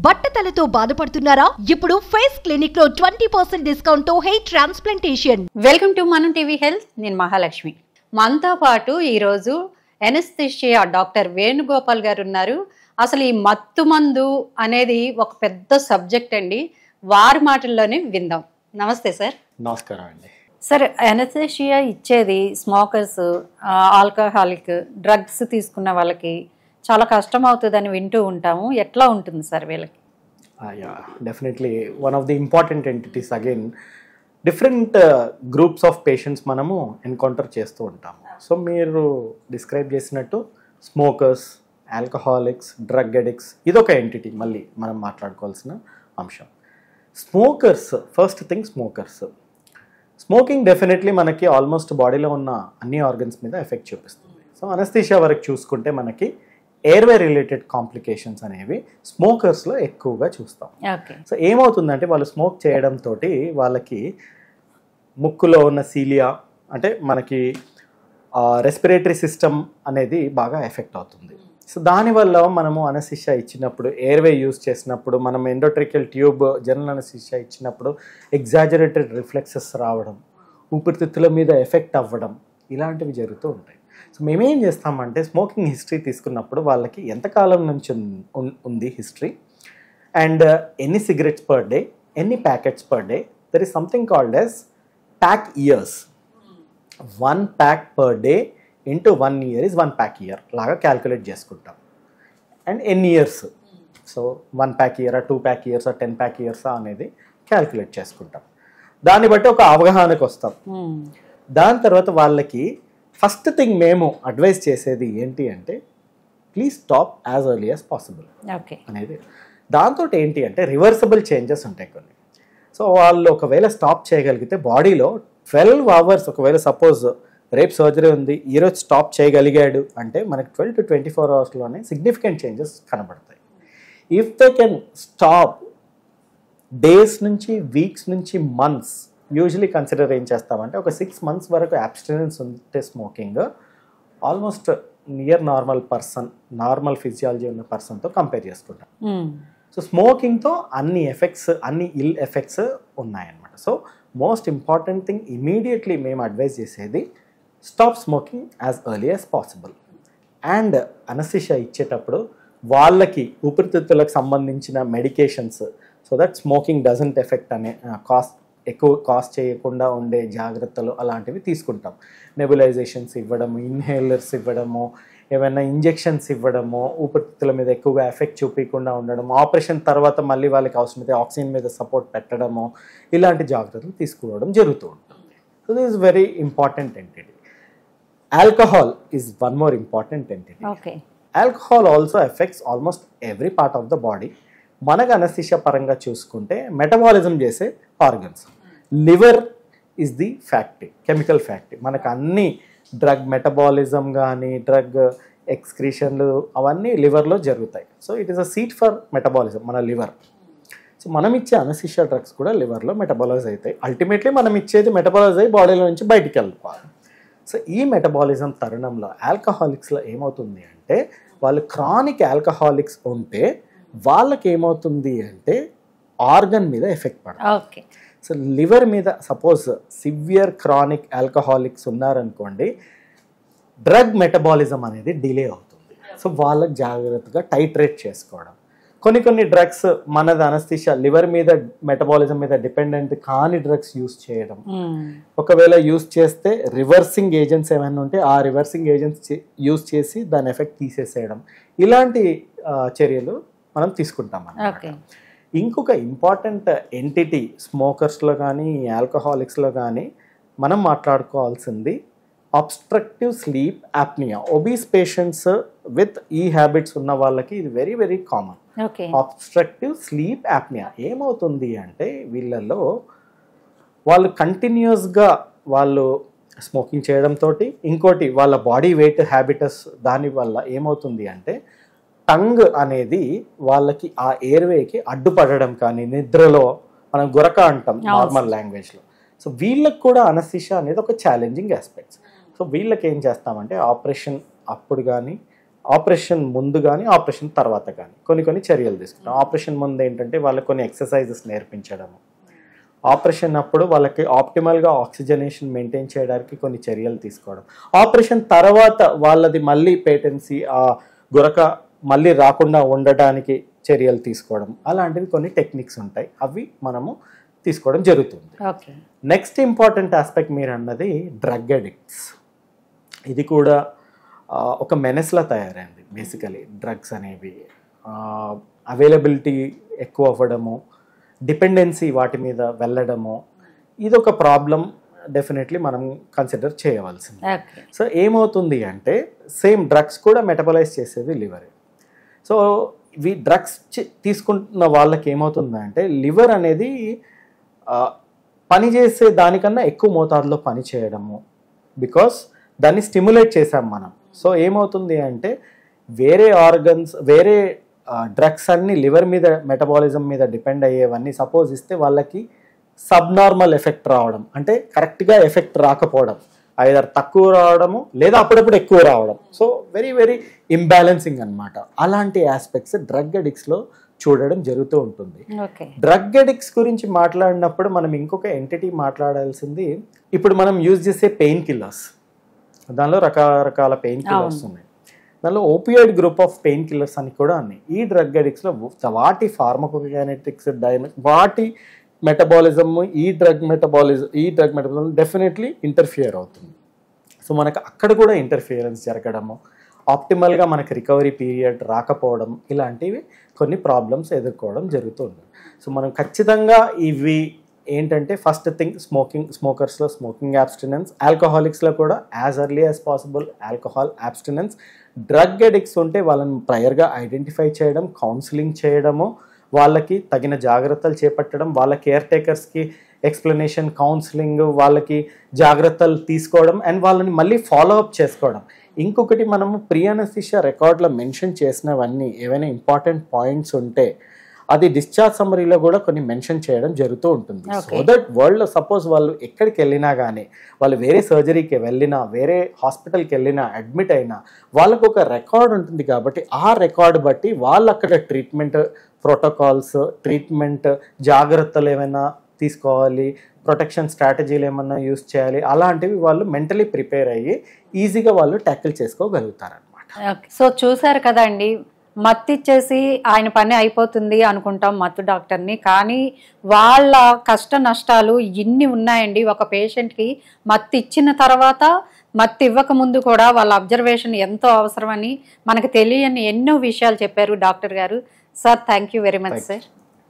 బట్టతలతో బాధపడుతున్నారా? ఇప్పుడు face clinic లో 20% డిస్కౌంట్ తో హెయిర్ ట్రాన్స్ప్లాంటేషన్. వెల్కమ్ టు మనం టీవీ హెల్త్. నేను మహాలక్ష్మి. మనతో పాటు ఈరోజు ఎనస్థీషియా డాక్టర్ వేణుగోపాల్ గారు ఉన్నారు. అసలు ఈ మత్తు మందు అనేది ఒక పెద్ద సబ్జెక్ట్ అండి. వారి మాటల్లోనే విందాం. నమస్తే సార్. నమస్కారం అండి. సార్, ఎనస్థీషియా ఇచ్చేది స్మోకర్స్, ఆల్కహాలిక్ డ్రగ్స్ తీసుకున్న వాళ్ళకి చాలా కష్టం అవుతుందని వింటూ ఉంటాము. ఎట్లా ఉంటుంది సార్ వీళ్ళకి? Definitely one of the important entities. Again different groups of patients మనము ఎన్కౌంటర్ చేస్తూ ఉంటాము. సో మీరు డిస్క్రైబ్ చేసినట్టు స్మోకర్స్, ఆల్కహాలిక్స్, డ్రగ్ అడిక్ట్స్ ఇదొక ఎంటిటీ మళ్ళీ మనం మాట్లాడుకోవాల్సిన అంశం. Smokers, first thing smoking definitely మనకి ఆల్మోస్ట్ బాడీలో ఉన్న అన్ని ఆర్గన్స్ మీద ఎఫెక్ట్ చూపిస్తుంది. సో అనస్థీషియా వరకు చూసుకుంటే మనకి ఎయిర్వే రిలేటెడ్ కాంప్లికేషన్స్ అనేవి స్మోకర్స్లో ఎక్కువగా చూస్తాం. సో ఏమవుతుందంటే వాళ్ళు స్మోక్ చేయడంతో వాళ్ళకి ముక్కులో ఉన్న సీలియా అంటే మనకి రెస్పిరేటరీ సిస్టమ్ అనేది బాగా ఎఫెక్ట్ అవుతుంది. సో దానివల్ల మనము అనస్థీషియా ఇచ్చినప్పుడు, ఎయిర్వే యూజ్ చేసినప్పుడు, మనం ఎండోట్రికల్ ట్యూబ్ జనరల్ అనస్థీషియా ఇచ్చినప్పుడు ఎగ్జాజరేటెడ్ రిఫ్లెక్సెస్ రావడం, ఊపిరితిత్తుల మీద ఎఫెక్ట్ అవ్వడం ఇలాంటివి జరుగుతూ ఉంటాయి. సో మేమేం చేస్తామంటే స్మోకింగ్ హిస్టరీ తీసుకున్నప్పుడు వాళ్ళకి ఎంతకాలం నుంచి ఉంది హిస్టరీ అండ్ ఎన్ని సిగరెట్స్ పర్ డే, ఎన్ని packets per day, there is something called as pack years. 1 pack per day into 1 year is 1 pack year లాగా క్యాల్కులేట్ చేసుకుంటాం. అండ్ ఎన్ని years, so 1 pack year, 2 pack years, 10 pack years అనేది calculate చేసుకుంటాం. దాన్ని బట్టి ఒక అవగాహనకు వస్తాం. దాని తర్వాత వాళ్ళకి ఫస్ట్ థింగ్ మేము అడ్వైస్ చేసేది ఏంటి అంటే please stop as early as possible అనేది. దాంతో ఏంటి అంటే రివర్సబుల్ చేంజెస్ ఉంటాయి కొన్ని. సో వాళ్ళు ఒకవేళ స్టాప్ చేయగలిగితే బాడీలో 12 hours, ఒకవేళ సపోజ్ రేపు సర్జరీ ఉంది, ఈరోజు స్టాప్ చేయగలిగాడు అంటే మనకి 12 to 24 hours సిగ్నిఫికెంట్ చేంజెస్ కనబడతాయి. If they can stop days నుంచి, వీక్స్ నుంచి, మంత్స్, యూజువలీ కన్సిడర్ ఏం చేస్తామంటే ఒక 6 months వరకు అబ్స్టినెన్స్ ఉంటే smoking almost near normal person, normal physiology ఉన్న పర్సన్తో కంపేర్ చేసుకుంటాం. సో స్మోకింగ్తో అన్ని ఎఫెక్ట్స్, అన్ని ఇల్ ఎఫెక్ట్స్ ఉన్నాయన్నమాట. So most important thing immediately మేము అడ్వైజ్ చేసేది stop smoking as early as possible. And anaesthesia ఇచ్చేటప్పుడు వాళ్ళకి ఊపిరితిత్తులకు సంబంధించిన medications so that smoking doesn't effect అనే ఎక్కువ కాస్ట్ చేయకుండా ఉండే జాగ్రత్తలు అలాంటివి తీసుకుంటాం. నెబులైజేషన్స్ ఇవ్వడము, ఇన్హేలర్స్ ఇవ్వడము, ఏమైనా ఇంజెక్షన్స్ ఇవ్వడము, ఊపిరితిత్తుల మీద ఎక్కువగా ఎఫెక్ట్ చూపించకుండా ఉండడము, ఆపరేషన్ తర్వాత మళ్ళీ వాళ్ళకి అవసరమైతే ఆక్సిజన్ మీద సపోర్ట్ పెట్టడము, ఇలాంటి జాగ్రత్తలు తీసుకోవడం జరుగుతూ ఉంటుంది. So this is very important entity. Alcohol is one more important entity. Alcohol also effects almost every part of the body. మనకు అనస్థీషియా పరంగా చూసుకుంటే మెటబాలిజం చేసే organs, liver is the factory, chemical factory. మనకు అన్ని డ్రగ్ మెటబాలిజం కానీ drug ఎక్స్క్రీషన్లు అవన్నీ లివర్లో జరుగుతాయి. So it is a seat for metabolism మన లివర్. సో మనం ఇచ్చే అనస్థీషియా డ్రగ్స్ కూడా లివర్లో మెటబాలైజ్ అవుతాయి. అల్టిమేట్లీ మనం ఇచ్చేది మెటబాలైజ్ అయ్యి బాడీలో నుంచి బయటికి వెళ్ళిపోవాలి. సో ఈ మెటబాలిజం తరుణంలో ఆల్కహాలిక్స్లో ఏమవుతుంది అంటే వాళ్ళు క్రానిక్ ఆల్కహాలిక్స్ ఉంటే వాళ్ళకి ఏమవుతుంది అంటే ఆర్గన్ మీద ఎఫెక్ట్ పడుతుంది. సో లివర్ మీద సపోజ్ సివియర్ క్రానిక్ ఆల్కహాలిక్స్ ఉన్నారనుకోండి, డ్రగ్ మెటబాలిజం అనేది డిలే అవుతుంది. సో వాళ్ళకి జాగ్రత్తగా టైట్రేట్ చేసుకోవడం. కొన్ని డ్రగ్స్ మనది అనస్థీషియా లివర్ మీద మెటబాలిజం మీద డిపెండెంట్ కాని డ్రగ్స్ యూస్ చేయడం, ఒకవేళ యూస్ చేస్తే రివర్సింగ్ ఏజెంట్స్ ఏమైనా ఉంటే ఆ రివర్సింగ్ ఏజెంట్స్ యూస్ చేసి దాని ఎఫెక్ట్ తీసేసేయడం, ఇలాంటి చర్యలు మనం తీసుకుంటాం అన్నమాట. ఇంకొక ఇంపార్టెంట్ ఎంటిటీ స్మోకర్స్లో కానీ ఆల్కహాలిక్స్లో కానీ మనం మాట్లాడుకోవాల్సింది obstructive sleep apnea. Obese patients with ఈ హ్యాబిట్స్ ఉన్న వాళ్ళకి ఇది very very common. Obstructive sleep apnea ఏమవుతుంది అంటే వీళ్ళల్లో వాళ్ళు కంటిన్యూస్గా వాళ్ళు స్మోకింగ్ చేయడంతో, ఇంకోటి వాళ్ళ బాడీ వెయిట్ హ్యాబిటస్, దానివల్ల ఏమవుతుంది అంటే టంగ్ అనేది వాళ్ళకి ఆ ఎయిర్వేకి అడ్డుపడడం కానీ, నిద్రలో మనం గురక అంటాం నార్మల్ లాంగ్వేజ్లో. సో వీళ్ళకి కూడా అనస్థీషియా అనేది ఒక ఛాలెంజింగ్ ఆస్పెక్ట్స్. సో వీళ్ళకి ఏం చేస్తామంటే ఆపరేషన్ అప్పుడు కానీ ఆపరేషన్ ముందు కానీ ఆపరేషన్ తర్వాత కానీ కొన్ని చర్యలు తీసుకుంటాం. ఆపరేషన్ ముందు ఏంటంటే వాళ్ళకి కొన్ని ఎక్సర్సైజెస్ నేర్పించడము, ఆపరేషన్ అప్పుడు వాళ్ళకి ఆప్టిమల్గా ఆక్సిజనేషన్ మెయింటైన్ చేయడానికి కొన్ని చర్యలు తీసుకోవడం, ఆపరేషన్ తర్వాత వాళ్ళది మళ్ళీ పేటెన్సీ ఆ గురక మళ్ళీ రాకుండా ఉండడానికి చర్యలు తీసుకోవడం, అలాంటివి కొన్ని టెక్నిక్స్ ఉంటాయి, అవి మనము తీసుకోవడం జరుగుతుంది. నెక్స్ట్ ఇంపార్టెంట్ ఆస్పెక్ట్ మీరు అన్నది డ్రగ్ అడిక్ట్స్. ఇది కూడా ఒక మెనెస్లా తయారైంది. బేసికలీ డ్రగ్స్ అనేవి అవైలబిలిటీ ఎక్కువ అవ్వడము, డిపెండెన్సీ వాటి మీద వెళ్ళడము, ఇది ఒక ప్రాబ్లం డెఫినెట్లీ మనం కన్సిడర్ చేయవలసింది. సో ఏమవుతుంది అంటే సేమ్ డ్రగ్స్ కూడా మెటబలైజ్ చేసేది లివర్. సో ఇవి డ్రగ్స్ తీసుకుంటున్న వాళ్ళకి ఏమవుతుందంటే లివర్ అనేది పనిచేసే దానికన్నా ఎక్కువ మోతాదులో పని చేయడము, బికాస్ దాన్ని స్టిమ్యులేట్ చేసాం మనం. సో ఏమవుతుంది అంటే వేరే ఆర్గన్స్, వేరే డ్రగ్స్ అన్ని లివర్ మీద మెటబాలిజం మీద డిపెండ్ అయ్యేవన్నీ సపోజ్ ఇస్తే వాళ్ళకి సబ్నార్మల్ ఎఫెక్ట్ రావడం, అంటే కరెక్ట్గా ఎఫెక్ట్ రాకపోవడం, ఐదర్ తక్కువ రావడము లేదా అప్పుడప్పుడు ఎక్కువ రావడం. సో వెరీ ఇంబ్యాలెన్సింగ్ అనమాట. అలాంటి ఆస్పెక్ట్స్ డ్రగ్ అడిక్ట్స్లో చూడడం జరుగుతూ ఉంటుంది. డ్రగ్ అడిక్ట్స్ గురించి మాట్లాడినప్పుడు మనం ఇంకొక ఎంటిటీ మాట్లాడాల్సింది, ఇప్పుడు మనం యూజ్ చేసే పెయిన్ కిల్లర్స్, దానిలో రకరకాల పెయిన్ కిల్లర్స్ ఉన్నాయి. దానిలో opioid group of pain killers అని కూడా ఉన్నాయి. ఈ డ్రగ్ అడిక్ట్స్లో వాటి ఫార్మకోకైనెటిక్స్, వాటి మెటబాలిజం, ఈ డ్రగ్ మెటబాలిజం డెఫినెట్లీ ఇంటర్ఫియర్ అవుతుంది. సో మనకు అక్కడ కూడా ఇంటర్ఫియరెన్స్ జరగడము, ఆప్టిమల్గా మనకి రికవరీ పీరియడ్ రాకపోవడం, ఇలాంటివి కొన్ని ప్రాబ్లమ్స్ ఎదుర్కోవడం జరుగుతుంది. సో మనం ఖచ్చితంగా ఇవి ఏంటంటే ఫస్ట్ థింగ్ స్మోకర్స్లో స్మోకింగ్ అబ్స్టినెన్స్, ఆల్కహాలిక్స్లో కూడా as early as possible alcohol abstinence. Drug addicts ఉంటే వాళ్ళని ప్రయర్గా ఐడెంటిఫై చేయడం, కౌన్సిలింగ్ చేయడము, వాళ్ళకి తగిన జాగ్రత్తలు చేపట్టడం, వాళ్ళ కేర్ టేకర్స్కి ఎక్స్ప్లెనేషన్, కౌన్సిలింగ్, వాళ్ళకి జాగ్రత్తలు తీసుకోవడం అండ్ వాళ్ళని మళ్ళీ ఫాలో అప్ చేసుకోవడం. ఇంకొకటి మనము ప్రీ అనస్థీషియా రికార్డులో మెన్షన్ చేసినవన్నీ ఏవైనా ఇంపార్టెంట్ పాయింట్స్ ఉంటే అది డిశ్చార్జ్ సమ్మరీలో కూడా కొన్ని మెన్షన్ చేయడం జరుగుతూ ఉంటుంది. సో దట్ వరల్డ్లో సపోజ్ వాళ్ళు ఎక్కడికి వెళ్ళినా కానీ, వాళ్ళు వేరే సర్జరీకి వెళ్ళినా, వేరే హాస్పిటల్కి వెళ్ళినా, అడ్మిట్ అయినా వాళ్ళకు ఒక రికార్డ్ ఉంటుంది. కాబట్టి ఆ రికార్డు బట్టి వాళ్ళు అక్కడ ట్రీట్మెంట్ ప్రోటోకాల్స్, ట్రీట్మెంట్ జాగ్రత్తలు ఏమైనా తీసుకోవాలి, ప్రొటెక్షన్ స్ట్రాటజీలు ఏమన్నా యూస్ చేయాలి, అలాంటివి వాళ్ళు మెంటలీ ప్రిపేర్ అయ్యి ఈజీగా వాళ్ళు ట్యాకిల్ చేసుకోగలుగుతారనమాట. సో చూసారు కదండి, మత్తు ఇచ్చేసి ఆయన పని అయిపోతుంది అనుకుంటాం మత్తు డాక్టర్ని, కానీ వాళ్ళ కష్ట నష్టాలు ఇన్ని ఉన్నాయండి. ఒక పేషెంట్కి మత్తు ఇచ్చిన తర్వాత, మత్తు ఇవ్వక ముందు కూడా వాళ్ళ అబ్జర్వేషన్ ఎంతో అవసరమని మనకు తెలియని ఎన్నో విషయాలు చెప్పారు డాక్టర్ గారు. Sir, thank you very much sir.